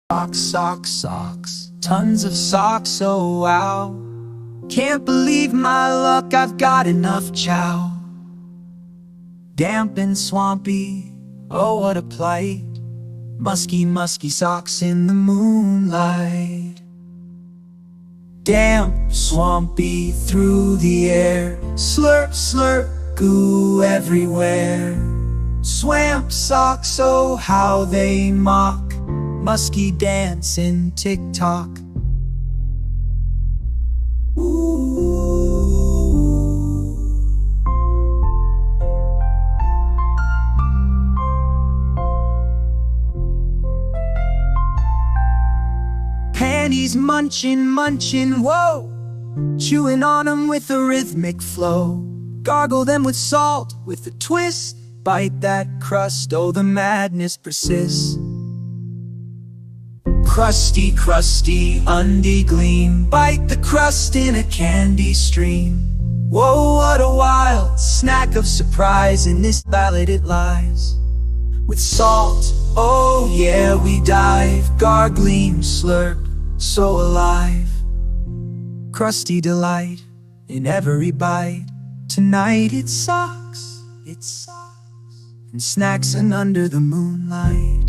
Socks, socks, socks, tons of socks, oh wow. Can't believe my luck, I've got enough chow. Damp and swampy, oh what a plight. Musky, musky socks in the moonlight. Damp, swampy through the air. Slurp, slurp, goo everywhere. Swamp socks, oh how they mock. Musky dance in tick-tock. Panties munchin', munchin', whoa. Chewing on 'em with a rhythmic flow. Gargle them with salt, with a twist. Bite that crust, oh the madness persists. Crusty, crusty, undie gleam. Bite the crust in a candy stream. Whoa, what a wild snack of surprise. In this ballad it lies. With salt, oh yeah we dive. Gargling, slurp, so alive. Crusty delight in every bite. Tonight it sucks, and snacks and under the moonlight.